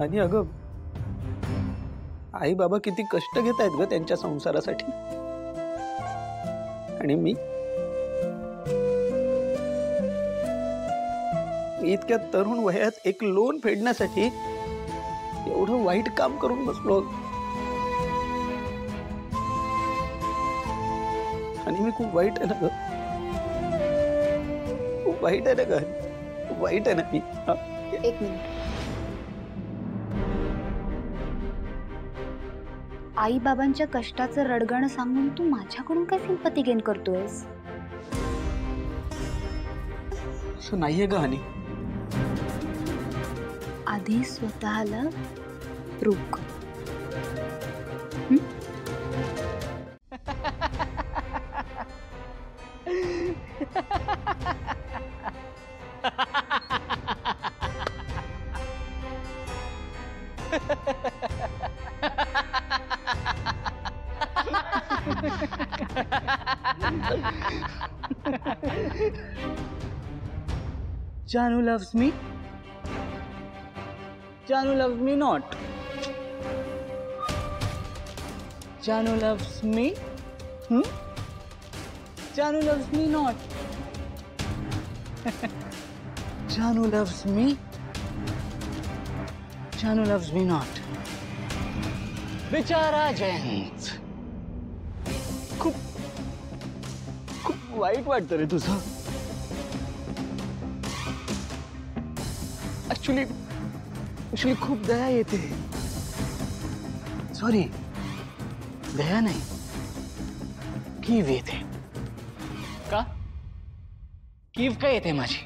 आणि अगं आई बाबा किती कष्ट घेत आहेत ग त्यांच्या संसारासाठी, आणि मी इतक्या तरुण वयात एक लोन फेडण्यासाठी एवढं वाईट काम करून बसलो. आणि मी खूप वाईट आहे ना ग, खूप वाईट आहे ना ग, खूप वाईट आहे ना मी. एक मिनिट. आई बाबांच्या कष्टाचं रडगाणं सांगून तू माझ्याकडून काय सिंपती गेन करतोयस? असं नाहीये ग हनी. आधी स्वतःला प्रूव्ह कर. Janu loves me. Janu loves me not. Janu loves me. Janu loves me not. Janu loves me. Janu loves me not. बिचारा जयंत. खूप खूप वाईट वाटतं रे तुझं. ऍक्च्युली खूप दया येते. सॉरी, दया नाही, कीव येते. का कीव का येते माझी?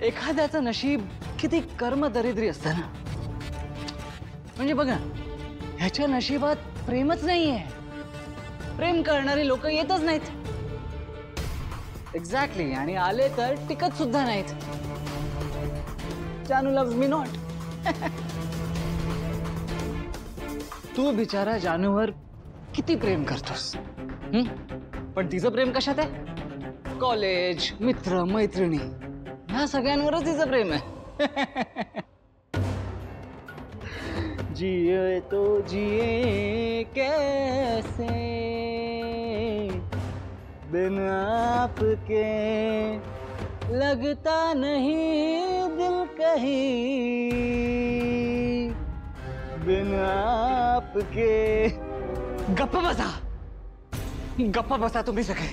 एखाद्याचं नशीब किती कर्मदरिद्री असतं ना. म्हणजे बघा, ह्याच्या नशिबात प्रेमच नाहीये. प्रेम करणारे लोक येतच नाहीत. एक्झॅक्टली. आणि आले तर टिकत सुद्धा नाहीत. जानू लव्स मी नॉट. तू बिचारा जानूवर किती प्रेम करतोस. पण तिचं प्रेम कशात आहे? कॉलेज, मित्र, मैत्रिणी, ह्या सगळ्यांवरच तिचं प्रेम आहे. जिए तो जिए कैसे बिन आपके, लगता नहीं दिल कहीं बिन आपके. गप्प बसा, गप्प बसा तुम्ही सगळे.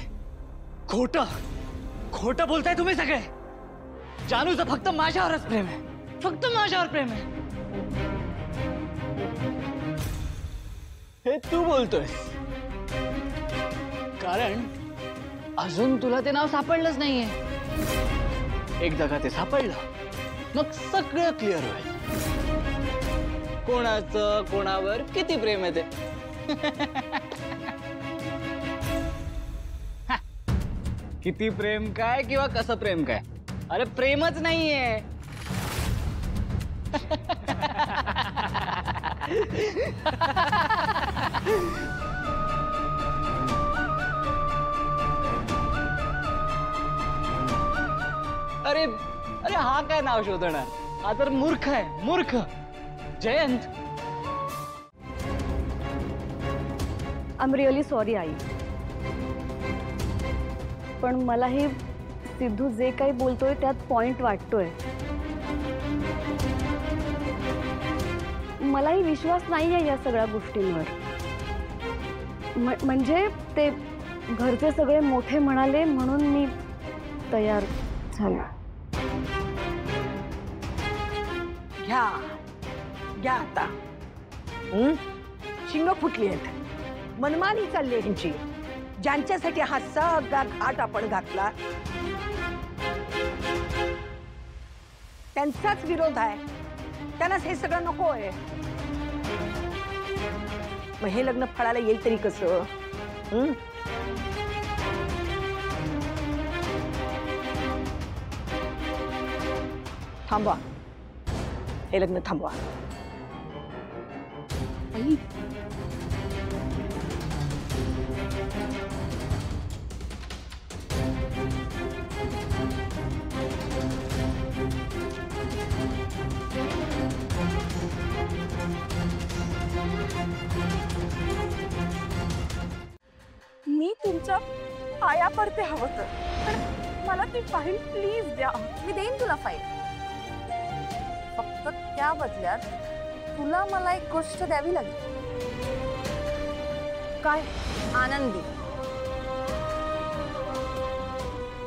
खोटं बोलताय तुम्ही सगळे. जानूचं फक्त माझ्यावरच प्रेम आहे, फक्त माझ्यावर प्रेम आहे. हे तू बोलतोय कारण अजून तुला ते नाव सापडलंच नाहीये. एकदा का ते सापडलं मग सगळं क्लिअर होईल. कोणाचं कोणावर किती प्रेम आहे ते. किती प्रेम काय किंवा कसं प्रेम काय, अरे प्रेमच नाहीये. अरे अरे हा काय नाव शोधणार, हा तर मूर्ख आहे, मूर्ख. Jayant, I am really sorry I, पण मला हे सिद्धू जे काही बोलतोय त्यात पॉइंट वाटतोय. मलाही विश्वास नाही आहे या सगळ्या गोष्टींवर. म्हणजे ते घरचे सगळे मोठे म्हणाले म्हणून मी तयार झाले. घ्या आता. शिंग फुटली आहेत, मनमानी चालली आहे ह्यांची. ज्यांच्यासाठी हा सगळा घाट आपण घातला त्यांचाच विरोध आहे. त्यांनाच हे सगळं नको आहे. मग हे लग्न फळाला येईल तरी कसं? थांबवा, हे लग्न थांबवा. मी तुमच्या पाया पडते हवं तर, पण मला ती फाईल प्लीज द्या. मी देईन तुला फाईल. फक्त त्या बदल्यात तुला मला एक गोष्ट द्यावी लागेल. काय? आनंदी.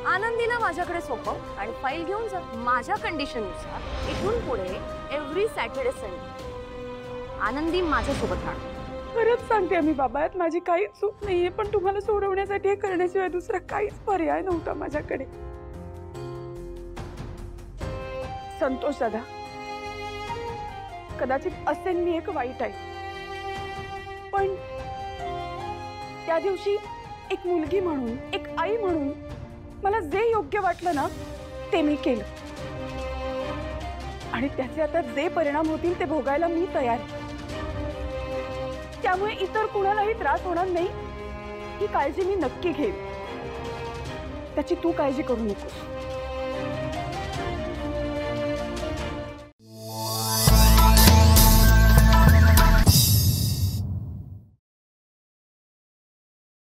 आनंदीला माझ्याकडे सोपव आणि फाईल घेऊन जा. माझ्या कंडिशननुसार इथून पुढे एव्हरी सॅटर्डे संडे आनंदी माझ्यासोबत राहणार. खरंच सांगते मी बाबा, यात माझी काहीच चूक नाहीये, पण तुम्हाला सोडवण्यासाठी हे करण्याशिवाय दुसरा काहीच पर्याय नव्हता माझ्याकडे. संतोष दादा, कदाचित असेल मी एक वाईट आहे, पण त्या दिवशी एक मुलगी म्हणून, एक आई म्हणून मला जे योग्य वाटलं ना ते मी केलं, आणि त्याचे आता जे परिणाम होतील ते भोगायला मी तयार आहे. त्यामुळे इतर कुणालाही त्रास होणार नाही ही काळजी मी नक्की घेईन. त्याची तू काळजी करू नकोस.